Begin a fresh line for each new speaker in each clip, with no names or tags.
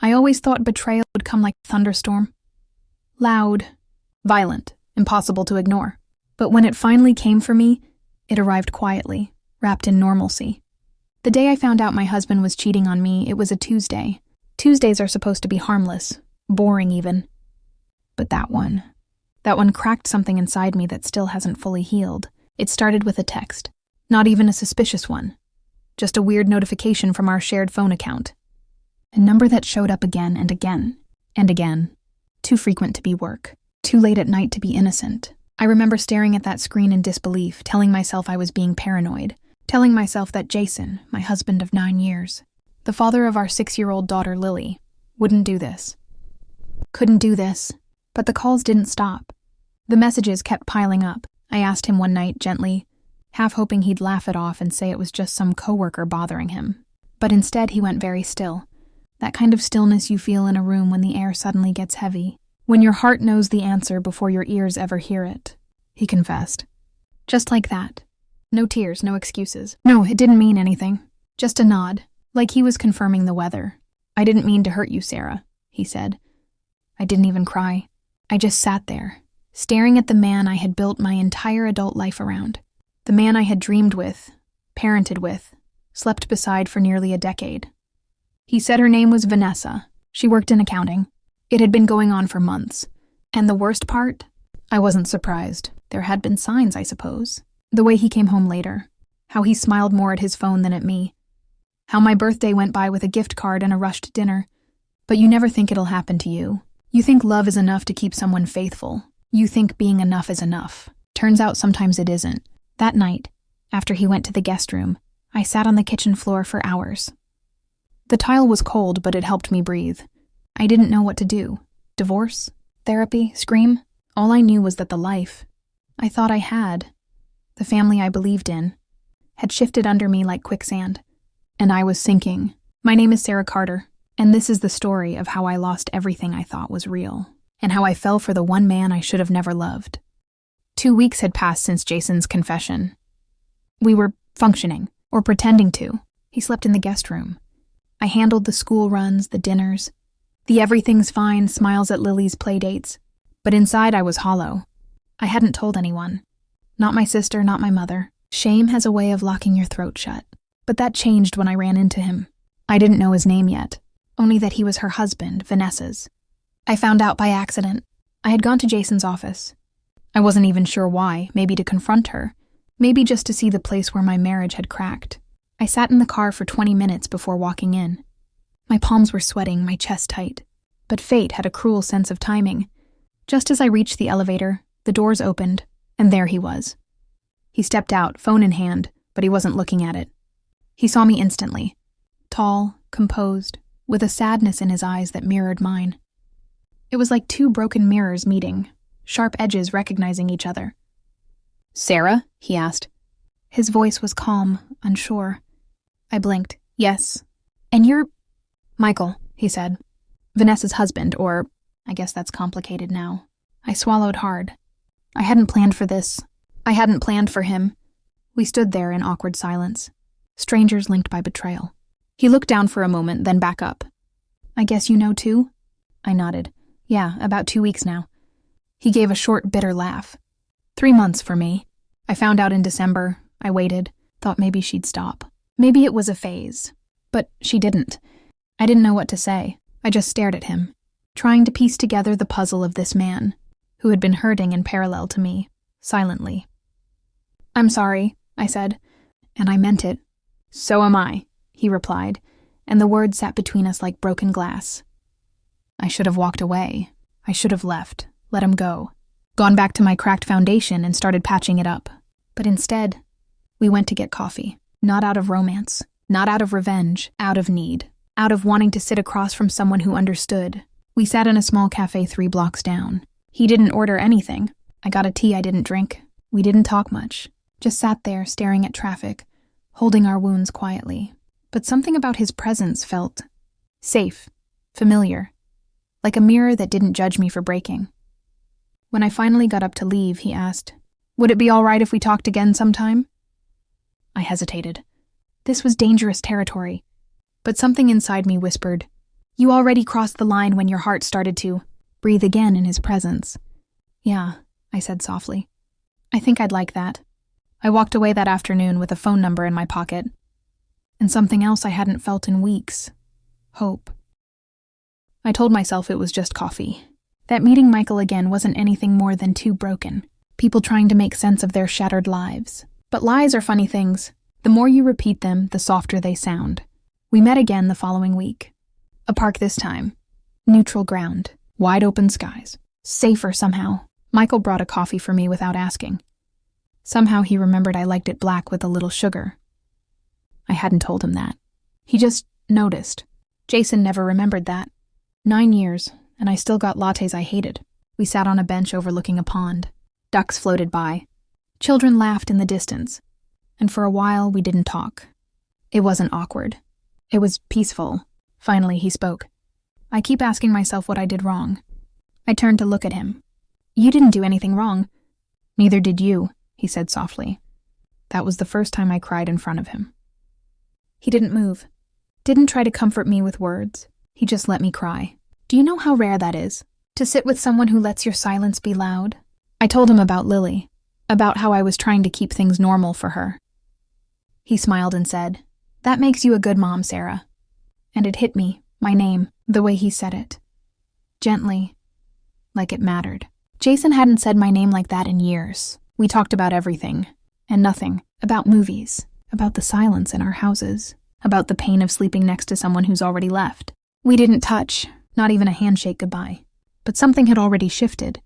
I always thought betrayal would come like a thunderstorm. Loud, violent, impossible to ignore. But when it finally came for me, it arrived quietly, wrapped in normalcy. The day I found out my husband was cheating on me, it was a Tuesday. Tuesdays are supposed to be harmless, boring even. But that one cracked something inside me that still hasn't fully healed. It started with a text. Not even a suspicious one. Just a weird notification from our shared phone account. A number that showed up again and again, and again. Too frequent to be work. Too late at night to be innocent. I remember staring at that screen in disbelief, telling myself I was being paranoid. Telling myself that Jason, my husband of 9 years, the father of our 6-year-old daughter Lily, wouldn't do this. Couldn't do this. But the calls didn't stop. The messages kept piling up. I asked him one night gently, half hoping he'd laugh it off and say it was just some coworker bothering him. But instead he went very still. That kind of stillness you feel in a room when the air suddenly gets heavy. When your heart knows the answer before your ears ever hear it, he confessed. Just like that. No tears, no excuses. No, it didn't mean anything. Just a nod, like he was confirming the weather. I didn't mean to hurt you, Sarah, he said. I didn't even cry. I just sat there, staring at the man I had built my entire adult life around. The man I had dreamed with, parented with, slept beside for nearly a decade. He said her name was Vanessa. She worked in accounting. It had been going on for months. And the worst part? I wasn't surprised. There had been signs, I suppose. The way he came home later. How he smiled more at his phone than at me. How my birthday went by with a gift card and a rushed dinner. But you never think it'll happen to you. You think love is enough to keep someone faithful. You think being enough is enough. Turns out sometimes it isn't. That night, after he went to the guest room, I sat on the kitchen floor for hours. The tile was cold, but it helped me breathe. I didn't know what to do. Divorce? Therapy? Scream? All I knew was that the life I thought I had, the family I believed in, had shifted under me like quicksand. And I was sinking. My name is Sarah Carter, and this is the story of how I lost everything I thought was real, and how I fell for the one man I should have never loved. 2 weeks had passed since Jason's confession. We were functioning, or pretending to. He slept in the guest room. I handled the school runs, the dinners, the everything's fine smiles at Lily's playdates. But inside I was hollow. I hadn't told anyone. Not my sister, not my mother. Shame has a way of locking your throat shut. But that changed when I ran into him. I didn't know his name yet, only that he was her husband, Vanessa's. I found out by accident. I had gone to Jason's office. I wasn't even sure why, maybe to confront her, maybe just to see the place where my marriage had cracked. I sat in the car for 20 minutes before walking in. My palms were sweating, my chest tight. But fate had a cruel sense of timing. Just as I reached the elevator, the doors opened, and there he was. He stepped out, phone in hand, but he wasn't looking at it. He saw me instantly. Tall, composed, with a sadness in his eyes that mirrored mine. It was like 2 broken mirrors meeting, sharp edges recognizing each other. "Sarah?" he asked. His voice was calm, unsure. I blinked. "Yes." "And you're—" "Michael," he said. "Vanessa's husband, or I guess that's complicated now." I swallowed hard. I hadn't planned for this. I hadn't planned for him. We stood there in awkward silence. Strangers linked by betrayal. He looked down for a moment, then back up. "I guess you know too?" I nodded. "Yeah, about 2 weeks now." He gave a short, bitter laugh. 3 months for me. I found out in December. I waited, thought maybe she'd stop. Maybe it was a phase. But she didn't. I didn't know what to say. I just stared at him, trying to piece together the puzzle of this man, who had been hurting in parallel to me, silently. "I'm sorry," I said, and I meant it. "So am I," he replied, and the words sat between us like broken glass. I should have walked away. I should have left, let him go, gone back to my cracked foundation and started patching it up. But instead, we went to get coffee, not out of romance, not out of revenge, out of need, out of wanting to sit across from someone who understood. We sat in a small cafe 3 blocks down. He didn't order anything. I got a tea I didn't drink. We didn't talk much, just sat there staring at traffic, holding our wounds quietly. But something about his presence felt safe, familiar, like a mirror that didn't judge me for breaking. When I finally got up to leave, he asked, "Would it be all right if we talked again sometime?" I hesitated. This was dangerous territory, but something inside me whispered, You already crossed the line when your heart started to breathe again in his presence. Yeah, I said softly. I think I'd like that. I walked away that afternoon with a phone number in my pocket. And something else I hadn't felt in weeks. Hope. I told myself it was just coffee. That meeting Michael again wasn't anything more than two broken people trying to make sense of their shattered lives. But lies are funny things. The more you repeat them, the softer they sound. We met again the following week. A park this time. Neutral ground. Wide open skies. Safer somehow. Michael brought a coffee for me without asking. Somehow he remembered I liked it black with a little sugar. I hadn't told him that. He just noticed. Jason never remembered that. 9 years, and I still got lattes I hated. We sat on a bench overlooking a pond. Ducks floated by. Children laughed in the distance. And for a while, we didn't talk. It wasn't awkward. It was peaceful. Finally, he spoke. I keep asking myself what I did wrong. I turned to look at him. You didn't do anything wrong. Neither did you, he said softly. That was the first time I cried in front of him. He didn't move. Didn't try to comfort me with words. He just let me cry. Do you know how rare that is? To sit with someone who lets your silence be loud? I told him about Lily, about how I was trying to keep things normal for her. He smiled and said, That makes you a good mom, Sarah. And it hit me, my name, the way he said it. Gently, like it mattered. Jason hadn't said my name like that in years. We talked about everything, and nothing. About movies, about the silence in our houses, about the pain of sleeping next to someone who's already left. We didn't touch, not even a handshake goodbye. But something had already shifted.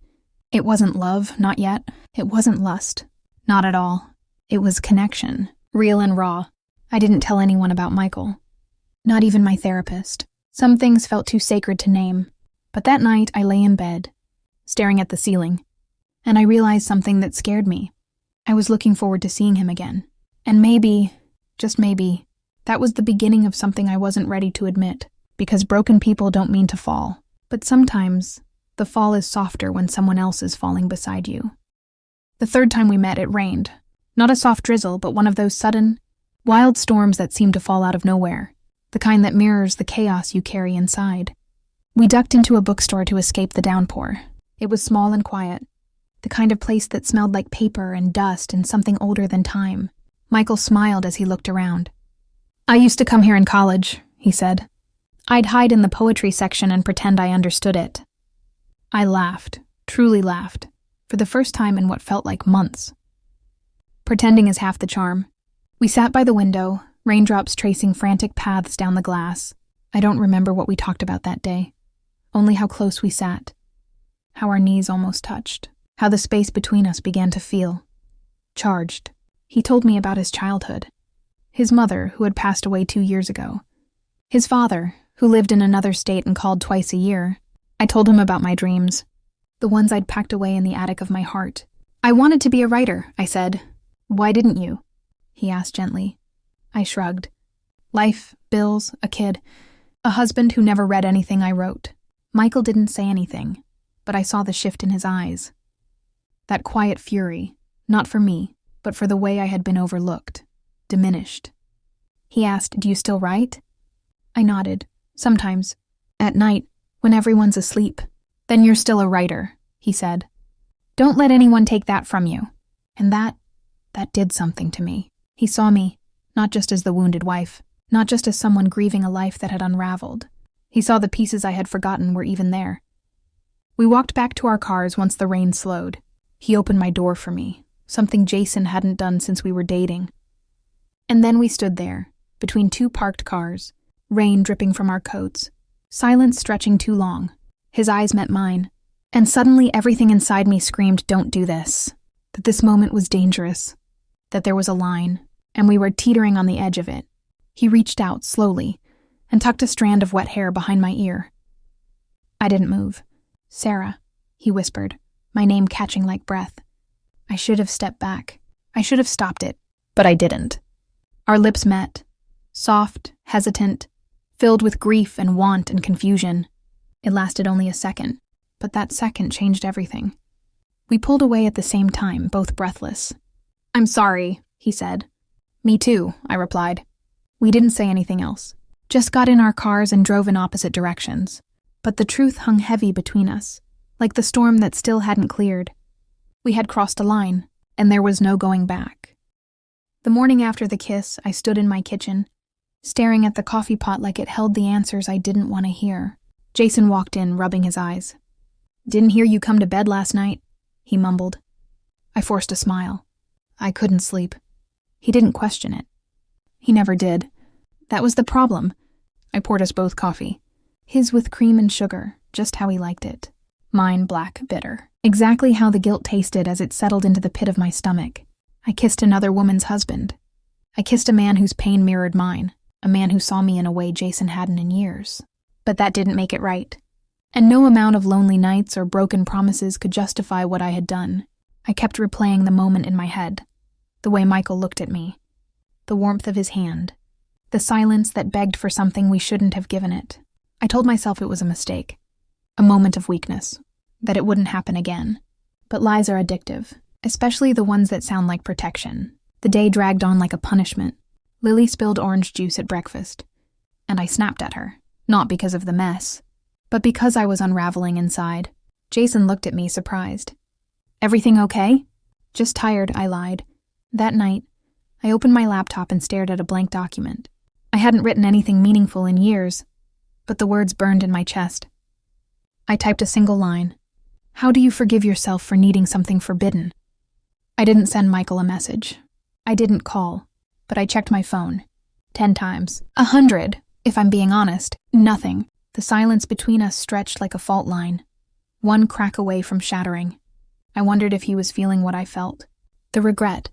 It wasn't love, not yet. It wasn't lust. Not at all. It was connection, real and raw. I didn't tell anyone about Michael. Not even my therapist. Some things felt too sacred to name. But that night I lay in bed, staring at the ceiling, and I realized something that scared me. I was looking forward to seeing him again. And maybe, just maybe, that was the beginning of something I wasn't ready to admit. Because broken people don't mean to fall. But sometimes, the fall is softer when someone else is falling beside you. The third time we met, it rained. Not a soft drizzle, but one of those sudden, wild storms that seem to fall out of nowhere. The kind that mirrors the chaos you carry inside. We ducked into a bookstore to escape the downpour. It was small and quiet. The kind of place that smelled like paper and dust and something older than time. Michael smiled as he looked around. I used to come here in college, he said. I'd hide in the poetry section and pretend I understood it. I laughed, truly laughed, for the first time in what felt like months. Pretending is half the charm. We sat by the window, raindrops tracing frantic paths down the glass. I don't remember what we talked about that day, only how close we sat, how our knees almost touched, how the space between us began to feel charged. He told me about his childhood, his mother, who had passed away 2 years ago, his father, who lived in another state and called twice a year. I told him about my dreams, the ones I'd packed away in the attic of my heart. I wanted to be a writer, I said. Why didn't you? He asked gently. I shrugged. Life, bills, a kid, a husband who never read anything I wrote. Michael didn't say anything, but I saw the shift in his eyes. That quiet fury, not for me, but for the way I had been overlooked, diminished. He asked, Do you still write? I nodded. Sometimes. At night, when everyone's asleep. Then you're still a writer, he said. Don't let anyone take that from you. And that did something to me. He saw me, not just as the wounded wife, not just as someone grieving a life that had unraveled. He saw the pieces I had forgotten were even there. We walked back to our cars once the rain slowed. He opened my door for me, something Jason hadn't done since we were dating. And then we stood there, between two parked cars, rain dripping from our coats, silence stretching too long. His eyes met mine, and suddenly everything inside me screamed, don't do this. That this moment was dangerous. That there was a line, and we were teetering on the edge of it. He reached out slowly and tucked a strand of wet hair behind my ear. I didn't move. Sarah, he whispered, my name catching like breath. I should have stepped back. I should have stopped it, but I didn't. Our lips met, soft, hesitant, filled with grief and want and confusion. It lasted only a second, but that second changed everything. We pulled away at the same time, both breathless. I'm sorry, he said. Me too, I replied. We didn't say anything else, just got in our cars and drove in opposite directions. But the truth hung heavy between us, like the storm that still hadn't cleared. We had crossed a line, and there was no going back. The morning after the kiss, I stood in my kitchen, staring at the coffee pot like it held the answers I didn't want to hear. Jason walked in, rubbing his eyes. "Didn't hear you come to bed last night," he mumbled. I forced a smile. I couldn't sleep. He didn't question it. He never did. That was the problem. I poured us both coffee. His with cream and sugar, just how he liked it. Mine black, bitter. Exactly how the guilt tasted as it settled into the pit of my stomach. I kissed another woman's husband. I kissed a man whose pain mirrored mine, a man who saw me in a way Jason hadn't in years. But that didn't make it right. And no amount of lonely nights or broken promises could justify what I had done. I kept replaying the moment in my head. The way Michael looked at me. The warmth of his hand. The silence that begged for something we shouldn't have given it. I told myself it was a mistake. A moment of weakness. That it wouldn't happen again. But lies are addictive, especially the ones that sound like protection. The day dragged on like a punishment. Lily spilled orange juice at breakfast, and I snapped at her. Not because of the mess, but because I was unraveling inside. Jason looked at me, surprised. "Everything okay?" "Just tired," I lied. That night, I opened my laptop and stared at a blank document. I hadn't written anything meaningful in years, but the words burned in my chest. I typed a single line. "How do you forgive yourself for needing something forbidden?" I didn't send Michael a message. I didn't call, but I checked my phone. 10 times. 100, if I'm being honest. Nothing. The silence between us stretched like a fault line. One crack away from shattering. I wondered if he was feeling what I felt. The regret.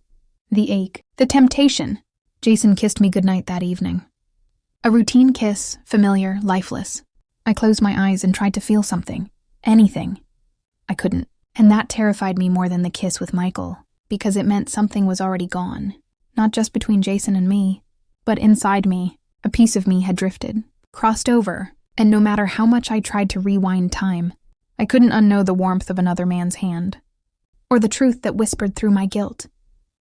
The ache. The temptation. Jason kissed me goodnight that evening. A routine kiss, familiar, lifeless. I closed my eyes and tried to feel something. Anything. I couldn't. And that terrified me more than the kiss with Michael, because it meant something was already gone. Not just between Jason and me, but inside me. A piece of me had drifted, crossed over, and no matter how much I tried to rewind time, I couldn't unknow the warmth of another man's hand. Or the truth that whispered through my guilt.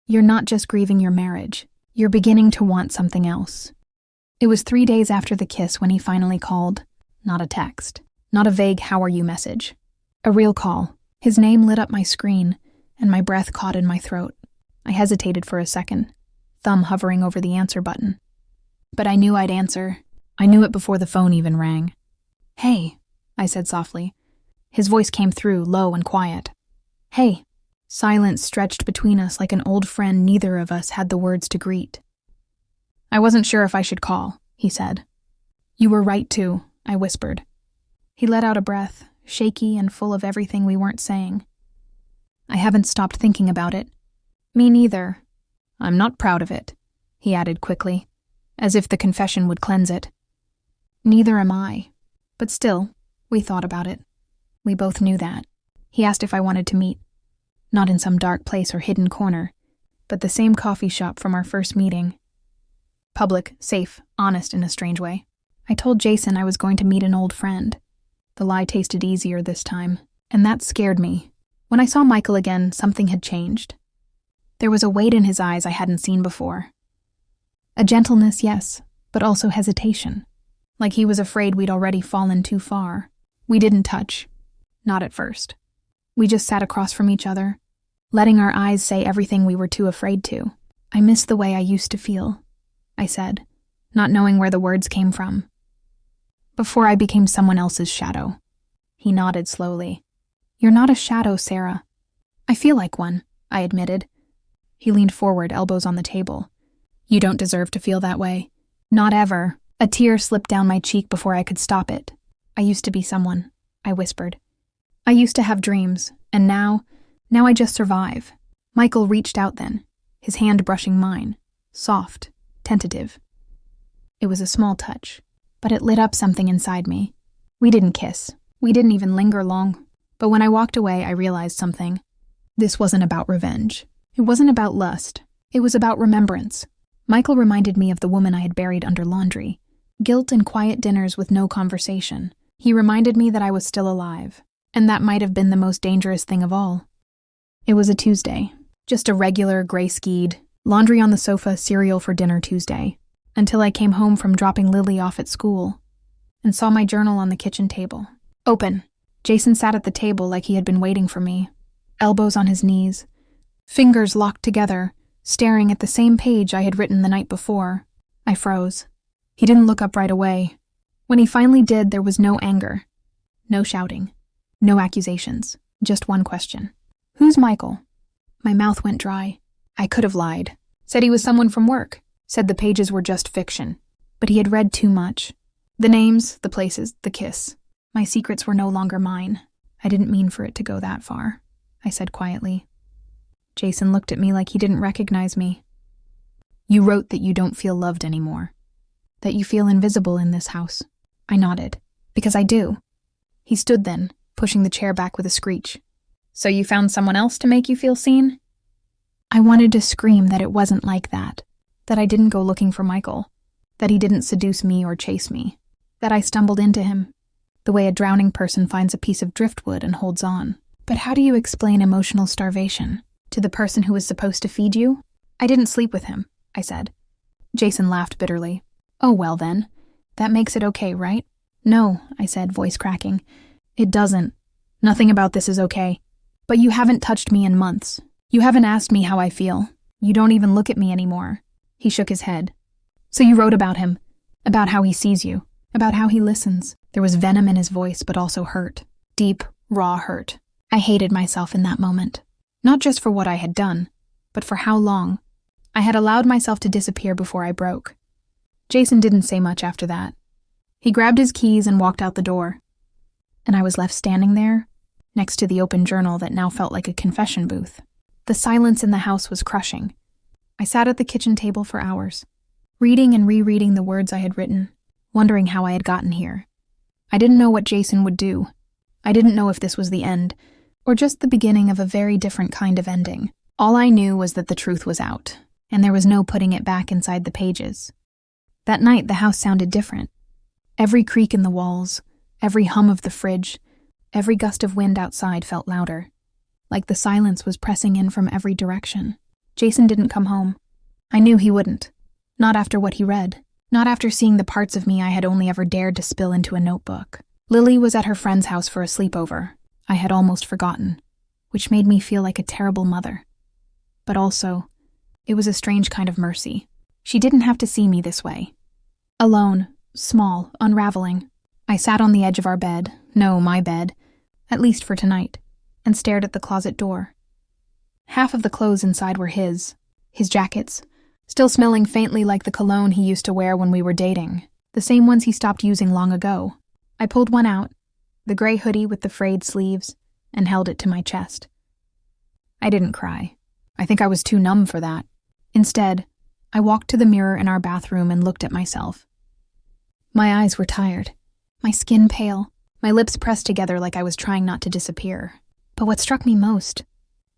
You're not just grieving your marriage. You're beginning to want something else. It was 3 days after the kiss when he finally called. Not a text. Not a vague "how are you" message. A real call. His name lit up my screen, and my breath caught in my throat. I hesitated for a second, thumb hovering over the answer button. But I knew I'd answer. I knew it before the phone even rang. "Hey," I said softly. His voice came through, low and quiet. "Hey." Silence stretched between us like an old friend neither of us had the words to greet. "I wasn't sure if I should call," he said. "You were right to," I whispered. He let out a breath, shaky and full of everything we weren't saying. "I haven't stopped thinking about it." "Me neither." "I'm not proud of it," he added quickly, as if the confession would cleanse it. "Neither am I. But still, we thought about it. We both knew that." He asked if I wanted to meet. Not in some dark place or hidden corner, but the same coffee shop from our first meeting. Public, safe, honest in a strange way. I told Jason I was going to meet an old friend. The lie tasted easier this time, and that scared me. When I saw Michael again, something had changed. There was a weight in his eyes I hadn't seen before. A gentleness, yes, but also hesitation. Like he was afraid we'd already fallen too far. We didn't touch. Not at first. We just sat across from each other, letting our eyes say everything we were too afraid to. "I miss the way I used to feel," I said, not knowing where the words came from. "Before I became someone else's shadow." He nodded slowly. "You're not a shadow, Sarah." "I feel like one," I admitted. He leaned forward, elbows on the table. "You don't deserve to feel that way." "Not ever." A tear slipped down my cheek before I could stop it. "I used to be someone," I whispered. "I used to have dreams, and now I just survive." Michael reached out then, his hand brushing mine, soft, tentative. It was a small touch, but it lit up something inside me. We didn't kiss. We didn't even linger long. But when I walked away, I realized something. This wasn't about revenge. It wasn't about lust. It was about remembrance. Michael reminded me of the woman I had buried under laundry. Guilt and quiet dinners with no conversation. He reminded me that I was still alive. And that might have been the most dangerous thing of all. It was a Tuesday. Just a regular, gray-skied, laundry on the sofa, cereal for dinner Tuesday. until I came home from dropping Lily off at school and saw my journal on the kitchen table. Open. Jason sat at the table like he had been waiting for me, elbows on his knees, fingers locked together, staring at the same page I had written the night before. I froze. He didn't look up right away. When he finally did, there was no anger, no shouting, no accusations, just one question. Who's Michael? My mouth went dry. I could have lied. Said he was someone from work. Said the pages were just fiction. But he had read too much. The names, the places, the kiss. My secrets were no longer mine. I didn't mean for it to go that far, I said quietly. Jason looked at me like he didn't recognize me. You wrote that you don't feel loved anymore. That you feel invisible in this house. I nodded. Because I do. He stood then, pushing the chair back with a screech. So you found someone else to make you feel seen? I wanted to scream that it wasn't like that. That I didn't go looking for Michael. That he didn't seduce me or chase me. That I stumbled into him. The way a drowning person finds a piece of driftwood and holds on. But how do you explain emotional starvation? To the person who was supposed to feed you? I didn't sleep with him, I said. Jason laughed bitterly. Oh well then. That makes it okay, right? No, I said, voice cracking. It doesn't. Nothing about this is okay. But you haven't touched me in months. You haven't asked me how I feel. You don't even look at me anymore. He shook his head. So you wrote about him. About how he sees you. About how he listens. There was venom in his voice, but also hurt. Deep, raw hurt. I hated myself in that moment. Not just for what I had done, but for how long. I had allowed myself to disappear before I broke. Jason didn't say much after that. He grabbed his keys and walked out the door. And I was left standing there, next to the open journal that now felt like a confession booth. The silence in the house was crushing. I sat at the kitchen table for hours, reading and rereading the words I had written, wondering how I had gotten here. I didn't know what Jason would do. I didn't know if this was the end, or just the beginning of a very different kind of ending. All I knew was that the truth was out, and there was no putting it back inside the pages. That night, the house sounded different. Every creak in the walls, every hum of the fridge, every gust of wind outside felt louder, like the silence was pressing in from every direction. Jason didn't come home. I knew he wouldn't. Not after what he read. Not after seeing the parts of me I had only ever dared to spill into a notebook. Lily was at her friend's house for a sleepover. I had almost forgotten, which made me feel like a terrible mother. But also, it was a strange kind of mercy. She didn't have to see me this way. Alone, small, unraveling. I sat on the edge of our bed, no, my bed, at least for tonight, and stared at the closet door. Half of the clothes inside were his jackets, still smelling faintly like the cologne he used to wear when we were dating, the same ones he stopped using long ago. I pulled one out, the gray hoodie with the frayed sleeves, and held it to my chest. I didn't cry. I think I was too numb for that. Instead, I walked to the mirror in our bathroom and looked at myself. My eyes were tired, my skin pale, my lips pressed together like I was trying not to disappear. But what struck me most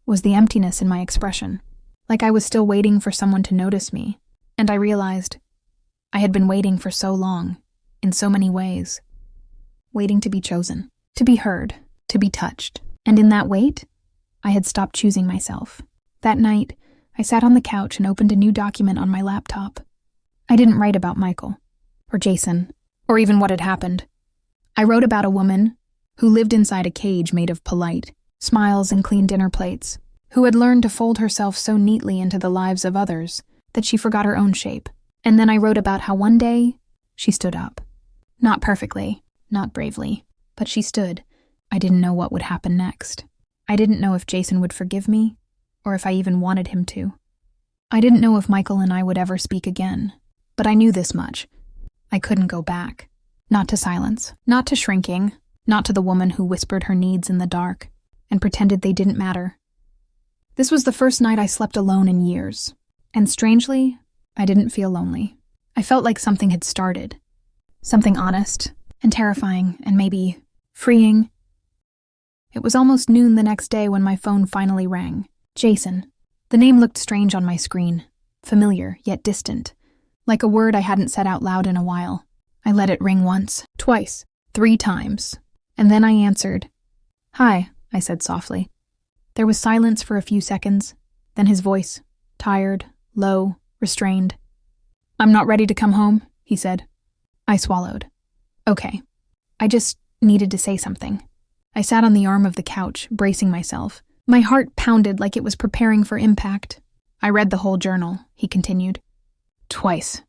was the emptiness in my expression, like I was still waiting for someone to notice me. And I realized I had been waiting for so long, in so many ways. Waiting to be chosen, to be heard, to be touched. And in that wait, I had stopped choosing myself. That night, I sat on the couch and opened a new document on my laptop. I didn't write about Michael, or Jason, or even what had happened. I wrote about a woman who lived inside a cage made of polite, smiles and clean dinner plates, who had learned to fold herself so neatly into the lives of others that she forgot her own shape. And then I wrote about how one day she stood up. Not perfectly, not bravely, but she stood. I didn't know what would happen next. I didn't know if Jason would forgive me, or if I even wanted him to. I didn't know if Michael and I would ever speak again, but I knew this much. I couldn't go back. Not to silence, not to shrinking, not to the woman who whispered her needs in the dark and pretended they didn't matter. This was the first night I slept alone in years, and strangely, I didn't feel lonely. I felt like something had started. Something honest and terrifying and maybe freeing. It was almost noon the next day when my phone finally rang. Jason. The name looked strange on my screen, familiar yet distant, like a word I hadn't said out loud in a while. I let it ring once, twice, 3 times, and then I answered. "Hi," I said softly. There was silence for a few seconds, then his voice, tired, low, restrained. I'm not ready to come home, he said. I swallowed. Okay. I just needed to say something. I sat on the arm of the couch, bracing myself. My heart pounded like it was preparing for impact. I read the whole journal, he continued. Twice.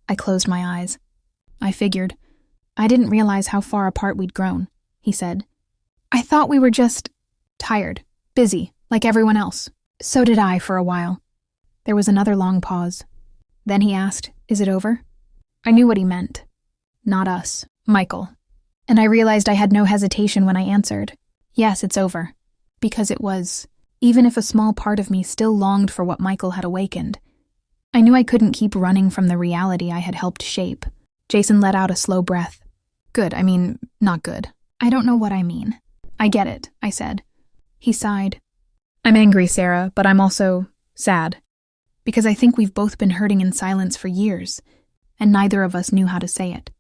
I closed my eyes. I figured. I didn't realize how far apart we'd grown, he said. I thought we were just tired, busy, like everyone else. So did I for a while. There was another long pause. Then he asked, Is it over? I knew what he meant. Not us, Michael. And I realized I had no hesitation when I answered. Yes, it's over. Because it was, even if a small part of me still longed for what Michael had awakened. I knew I couldn't keep running from the reality I had helped shape. Jason let out a slow breath. Good, I mean, not good. I don't know what I mean. I get it, I said. He sighed. I'm angry, Sarah, but I'm also sad. Because I think we've both been hurting in silence for years, and neither of us knew how to say it.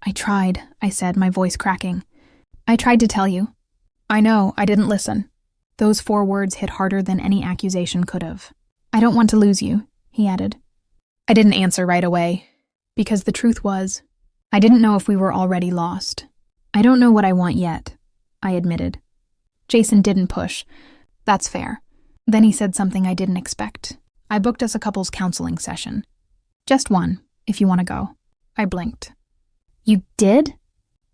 I tried, I said, my voice cracking. I tried to tell you. I know, I didn't listen. Those 4 words hit harder than any accusation could have. I don't want to lose you, he added. I didn't answer right away, because the truth was, I didn't know if we were already lost. I don't know what I want yet, I admitted. Jason didn't push. That's fair. Then he said something I didn't expect. I booked us a couples counseling session. Just one, if you want to go. I blinked. You did?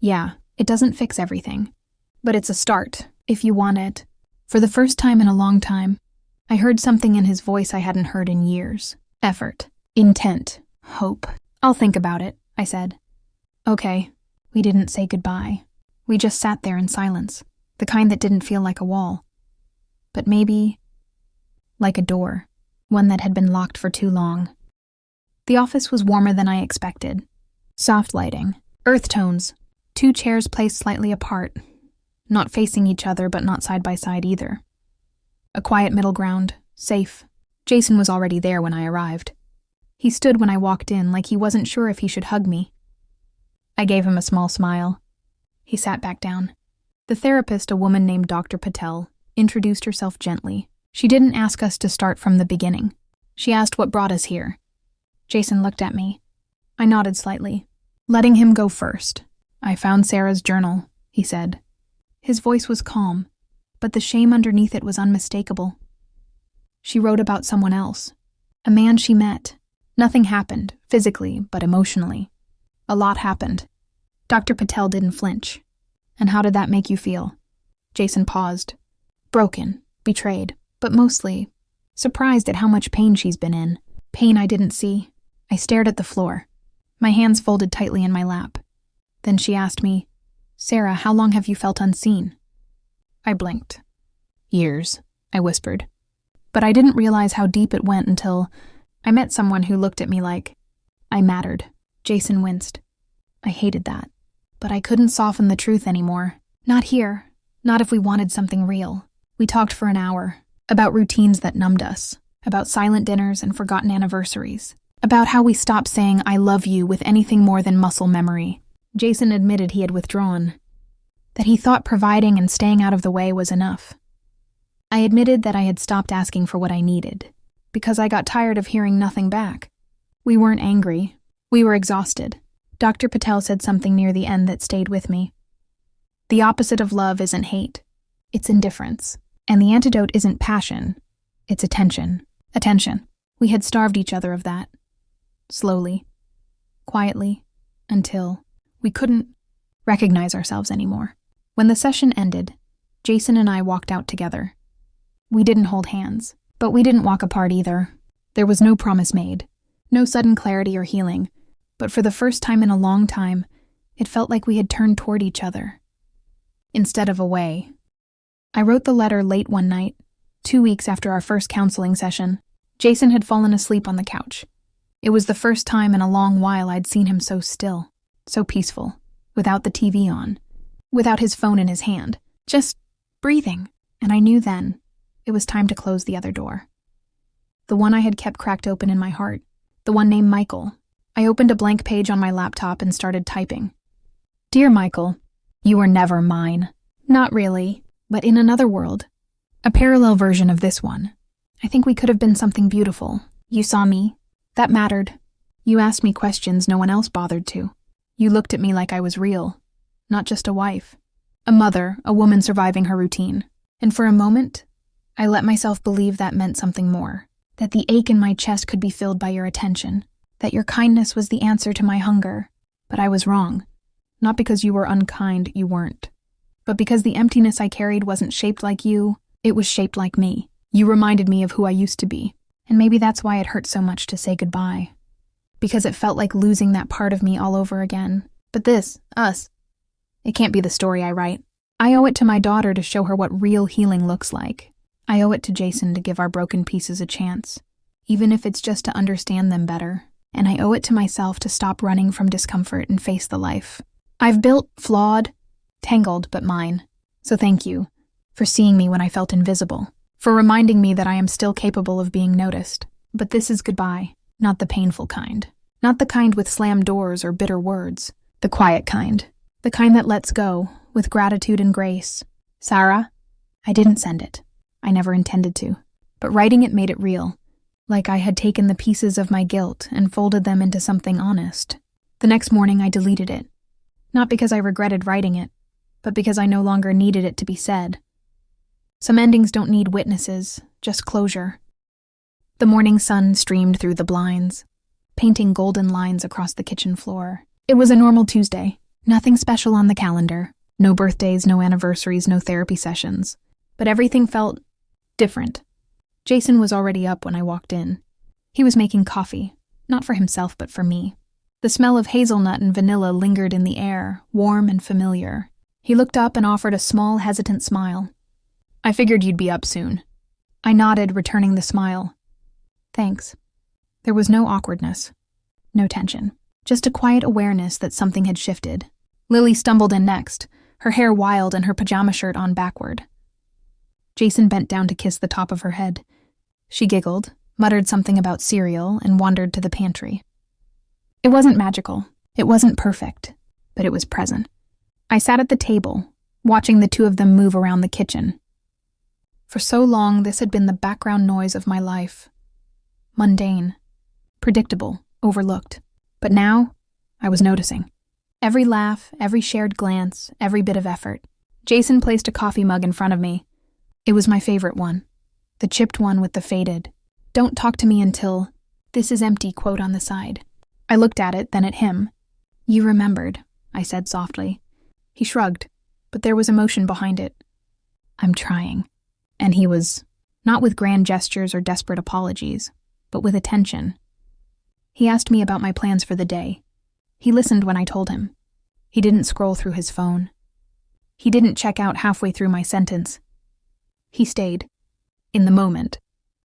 Yeah, it doesn't fix everything. But it's a start, if you want it. For the first time in a long time, I heard something in his voice I hadn't heard in years. Effort, intent, hope. I'll think about it, I said. Okay. We didn't say goodbye. We just sat there in silence, the kind that didn't feel like a wall. But maybe like a door, one that had been locked for too long. The office was warmer than I expected. Soft lighting, earth tones, 2 chairs placed slightly apart, not facing each other but not side by side either. A quiet middle ground, safe. Jason was already there when I arrived. He stood when I walked in like he wasn't sure if he should hug me. I gave him a small smile. He sat back down. The therapist, a woman named Dr. Patel, introduced herself gently. She didn't ask us to start from the beginning. She asked what brought us here. Jason looked at me. I nodded slightly, letting him go first. I found Sarah's journal, he said. His voice was calm, but the shame underneath it was unmistakable. She wrote about someone else, a man she met. Nothing happened, physically, but emotionally. A lot happened. Dr. Patel didn't flinch. And how did that make you feel? Jason paused. Broken, betrayed, but mostly surprised at how much pain she's been in. Pain I didn't see. I stared at the floor, my hands folded tightly in my lap. Then she asked me, Sarah, how long have you felt unseen? I blinked. Years, I whispered. But I didn't realize how deep it went until I met someone who looked at me like I mattered. Jason winced. I hated that. But I couldn't soften the truth anymore. Not here. Not if we wanted something real. We talked for an hour. About routines that numbed us. About silent dinners and forgotten anniversaries. About how we stopped saying I love you with anything more than muscle memory. Jason admitted he had withdrawn. That he thought providing and staying out of the way was enough. I admitted that I had stopped asking for what I needed. Because I got tired of hearing nothing back. We weren't angry. We were exhausted. Dr. Patel said something near the end that stayed with me. The opposite of love isn't hate. It's indifference. And the antidote isn't passion. It's attention. Attention. We had starved each other of that. Slowly. Quietly. Until we couldn't recognize ourselves anymore. When the session ended, Jason and I walked out together. We didn't hold hands, but we didn't walk apart either. There was no promise made. No sudden clarity or healing. But for the first time in a long time, it felt like we had turned toward each other, instead of away. I wrote the letter late one night, 2 weeks after our first counseling session. Jason had fallen asleep on the couch. It was the first time in a long while I'd seen him so still, so peaceful, without the TV on, without his phone in his hand, just breathing. And I knew then it was time to close the other door. The one I had kept cracked open in my heart, the one named Michael. I opened a blank page on my laptop and started typing. Dear Michael, you were never mine. Not really, but in another world. A parallel version of this one. I think we could have been something beautiful. You saw me. That mattered. You asked me questions no one else bothered to. You looked at me like I was real, not just a wife. A mother, a woman surviving her routine. And for a moment, I let myself believe that meant something more. That the ache in my chest could be filled by your attention. That your kindness was the answer to my hunger. But I was wrong. Not because you were unkind, you weren't. But because the emptiness I carried wasn't shaped like you, it was shaped like me. You reminded me of who I used to be. And maybe that's why it hurt so much to say goodbye. Because it felt like losing that part of me all over again. But this, us, it can't be the story I write. I owe it to my daughter to show her what real healing looks like. I owe it to Jason to give our broken pieces a chance, even if it's just to understand them better. And I owe it to myself to stop running from discomfort and face the life I've built, flawed, tangled, but mine. So thank you for seeing me when I felt invisible, for reminding me that I am still capable of being noticed. But this is goodbye, not the painful kind. Not the kind with slammed doors or bitter words. The quiet kind. The kind that lets go, with gratitude and grace. Sarah, I didn't send it. I never intended to. But writing it made it real. Like I had taken the pieces of my guilt and folded them into something honest. The next morning I deleted it. Not because I regretted writing it, but because I no longer needed it to be said. Some endings don't need witnesses, just closure. The morning sun streamed through the blinds, painting golden lines across the kitchen floor. It was a normal Tuesday. Nothing special on the calendar. No birthdays, no anniversaries, no therapy sessions. But everything felt different. Jason was already up when I walked in. He was making coffee, not for himself but for me. The smell of hazelnut and vanilla lingered in the air, warm and familiar. He looked up and offered a small, hesitant smile. I figured you'd be up soon. I nodded, returning the smile. Thanks. There was no awkwardness, no tension, just a quiet awareness that something had shifted. Lily stumbled in next, her hair wild and her pajama shirt on backward. Jason bent down to kiss the top of her head. She giggled, muttered something about cereal, and wandered to the pantry. It wasn't magical, it wasn't perfect, but it was present. I sat at the table, watching the two of them move around the kitchen. For so long, this had been the background noise of my life. Mundane, predictable, overlooked. But now, I was noticing. Every laugh, every shared glance, every bit of effort. Jason placed a coffee mug in front of me. It was my favorite one. The chipped one with the faded, "Don't talk to me until this is empty" quote on the side. I looked at it, then at him. You remembered, I said softly. He shrugged, but there was emotion behind it. I'm trying. And he was, not with grand gestures or desperate apologies, but with attention. He asked me about my plans for the day. He listened when I told him. He didn't scroll through his phone. He didn't check out halfway through my sentence. He stayed. In the moment.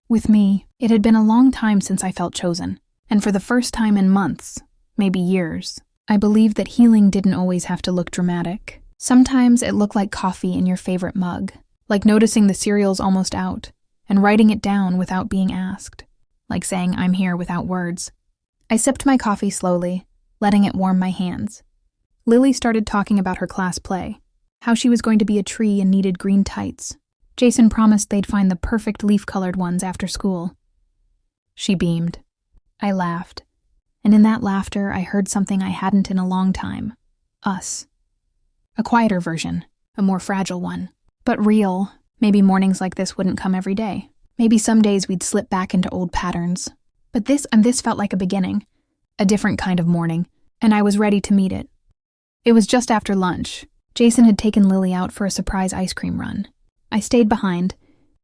With me, it had been a long time since I felt chosen. And for the first time in months, maybe years, I believed that healing didn't always have to look dramatic. Sometimes it looked like coffee in your favorite mug, like noticing the cereal's almost out, and writing it down without being asked, like saying I'm here without words. I sipped my coffee slowly, letting it warm my hands. Lily started talking about her class play, how she was going to be a tree and needed green tights. Jason promised they'd find the perfect leaf-colored ones after school. She beamed. I laughed, and in that laughter I heard something I hadn't in a long time. Us. A quieter version, a more fragile one. But real. Maybe mornings like this wouldn't come every day. Maybe some days we'd slip back into old patterns. But this felt like a beginning. A different kind of morning, and I was ready to meet it. It was just after lunch. Jason had taken Lily out for a surprise ice cream run. I stayed behind,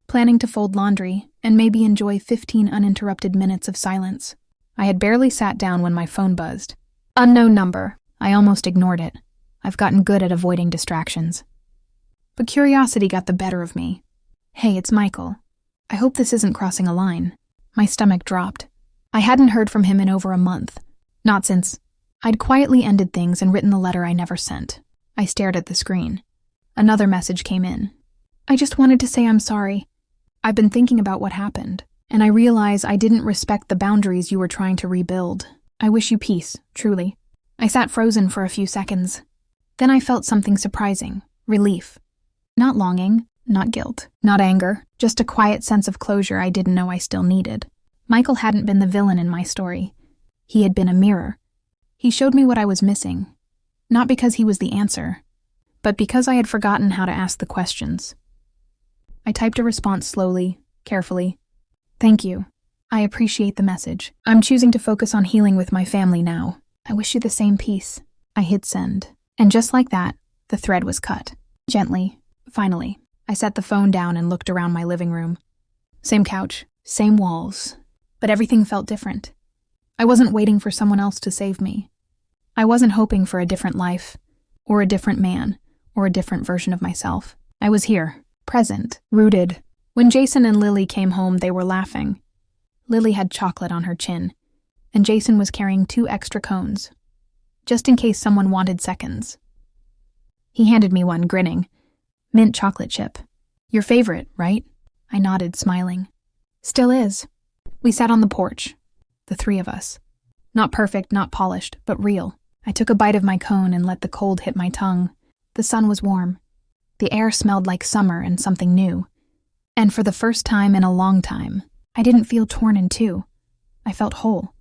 planning to fold laundry and maybe enjoy 15 uninterrupted minutes of silence. I had barely sat down when my phone buzzed. Unknown number. I almost ignored it. I've gotten good at avoiding distractions. But curiosity got the better of me. Hey, it's Michael. I hope this isn't crossing a line. My stomach dropped. I hadn't heard from him in over a month. Not since I'd quietly ended things and written the letter I never sent. I stared at the screen. Another message came in. I just wanted to say I'm sorry. I've been thinking about what happened, and I realize I didn't respect the boundaries you were trying to rebuild. I wish you peace, truly. I sat frozen for a few seconds. Then I felt something surprising, relief. Not longing, not guilt, not anger, just a quiet sense of closure I didn't know I still needed. Michael hadn't been the villain in my story. He had been a mirror. He showed me what I was missing, not because he was the answer, but because I had forgotten how to ask the questions. I typed a response slowly, carefully. Thank you. I appreciate the message. I'm choosing to focus on healing with my family now. I wish you the same peace. I hit send. And just like that, the thread was cut. Gently, finally. I set the phone down and looked around my living room. Same couch, same walls, but everything felt different. I wasn't waiting for someone else to save me. I wasn't hoping for a different life, or a different man, or a different version of myself. I was here, present, rooted. When Jason and Lily came home, they were laughing. Lily had chocolate on her chin, and Jason was carrying 2 extra cones, just in case someone wanted seconds. He handed me one, grinning. Mint chocolate chip. Your favorite, right? I nodded, smiling. Still is. We sat on the porch, the 3 of us. Not perfect, not polished, but real. I took a bite of my cone and let the cold hit my tongue. The sun was warm. The air smelled like summer and something new. And for the first time in a long time, I didn't feel torn in two. I felt whole.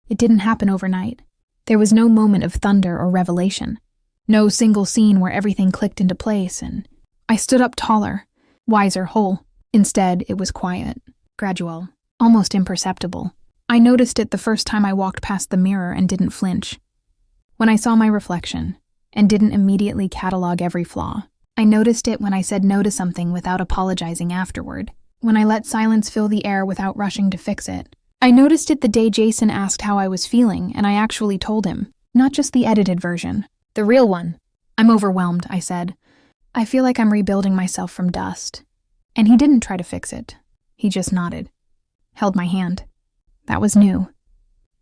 It didn't happen overnight. There was no moment of thunder or revelation. No single scene where everything clicked into place, and I stood up taller, wiser, whole. Instead, it was quiet, gradual, almost imperceptible. I noticed it the first time I walked past the mirror and didn't flinch. When I saw my reflection and didn't immediately catalog every flaw. I noticed it when I said no to something without apologizing afterward. When I let silence fill the air without rushing to fix it. I noticed it the day Jason asked how I was feeling, and I actually told him, not just the edited version, the real one. I'm overwhelmed, I said. I feel like I'm rebuilding myself from dust. And he didn't try to fix it. He just nodded, held my hand. That was new.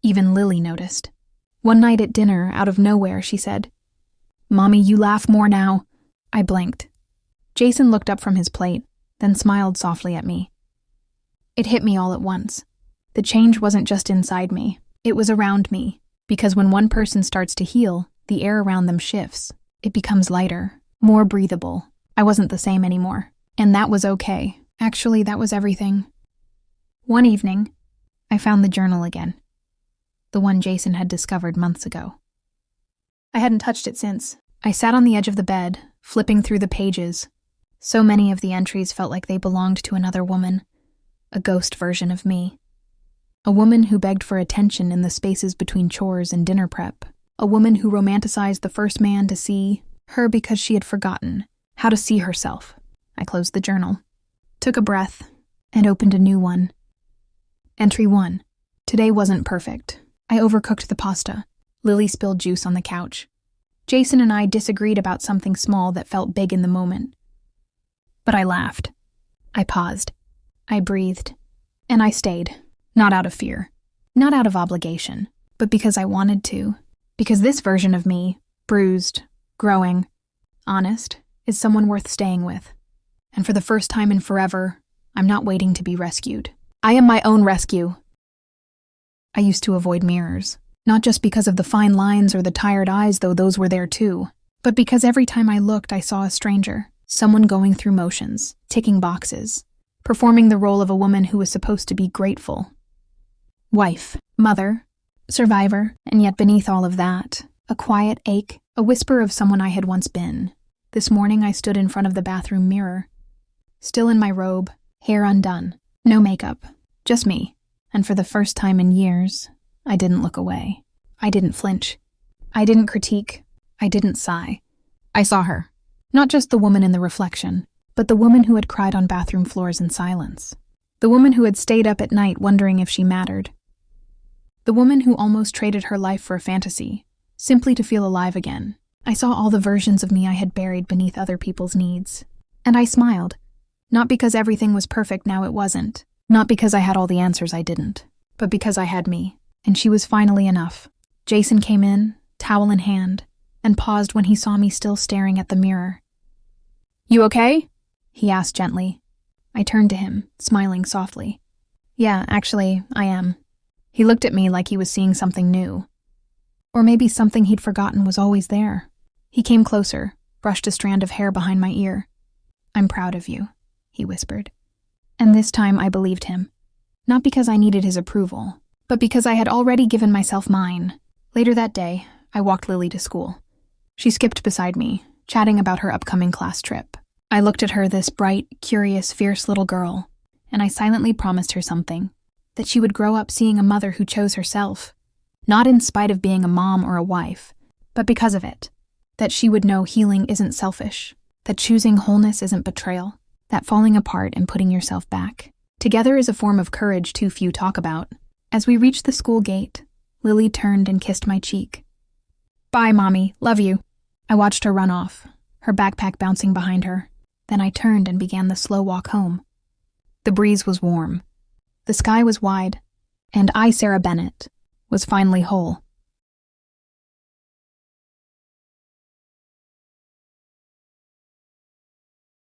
Even Lily noticed. One night at dinner, out of nowhere, she said, "Mommy, you laugh more now." I blinked. Jason looked up from his plate, then smiled softly at me. It hit me all at once. The change wasn't just inside me, it was around me, because when one person starts to heal, the air around them shifts. It becomes lighter, more breathable. I wasn't the same anymore, and that was okay. Actually, that was everything. One evening, I found the journal again, the one Jason had discovered months ago. I hadn't touched it since. I sat on the edge of the bed, flipping through the pages. So many of the entries felt like they belonged to another woman, a ghost version of me. A woman who begged for attention in the spaces between chores and dinner prep. A woman who romanticized the first man to see her because she had forgotten how to see herself. I closed the journal, took a breath, and opened a new one. Entry 1. Today wasn't perfect. I overcooked the pasta. Lily spilled juice on the couch. Jason and I disagreed about something small that felt big in the moment. But I laughed. I paused. I breathed. And I stayed. Not out of fear. Not out of obligation. But because I wanted to. Because this version of me, bruised, growing, honest, is someone worth staying with. And for the first time in forever, I'm not waiting to be rescued. I am my own rescue. I used to avoid mirrors. Not just because of the fine lines or the tired eyes, though those were there too, but because every time I looked, I saw a stranger, someone going through motions, ticking boxes, performing the role of a woman who was supposed to be grateful. Wife, mother, survivor, and yet beneath all of that, a quiet ache, a whisper of someone I had once been. This morning I stood in front of the bathroom mirror, still in my robe, hair undone, no makeup, just me, and for the first time in years, I didn't look away. I didn't flinch. I didn't critique. I didn't sigh. I saw her. Not just the woman in the reflection, but the woman who had cried on bathroom floors in silence. The woman who had stayed up at night wondering if she mattered. The woman who almost traded her life for a fantasy, simply to feel alive again. I saw all the versions of me I had buried beneath other people's needs. And I smiled. Not because everything was perfect now it wasn't. Not because I had all the answers I didn't. But because I had me. And she was finally enough. Jason came in, towel in hand, and paused when he saw me still staring at the mirror. "You okay?" he asked gently. I turned to him, smiling softly. "Yeah, actually, I am." He looked at me like he was seeing something new. Or maybe something he'd forgotten was always there. He came closer, brushed a strand of hair behind my ear. "I'm proud of you," he whispered. And this time I believed him. Not because I needed his approval, but because I had already given myself mine. Later that day, I walked Lily to school. She skipped beside me, chatting about her upcoming class trip. I looked at her, this bright, curious, fierce little girl, and I silently promised her something, that she would grow up seeing a mother who chose herself, not in spite of being a mom or a wife, but because of it, that she would know healing isn't selfish, that choosing wholeness isn't betrayal, that falling apart and putting yourself back together is a form of courage too few talk about. As we reached the school gate, Lily turned and kissed my cheek. "Bye, Mommy. Love you." I watched her run off, her backpack bouncing behind her. Then I turned and began the slow walk home. The breeze was warm. The sky was wide. And I, Sarah Bennett, was finally whole.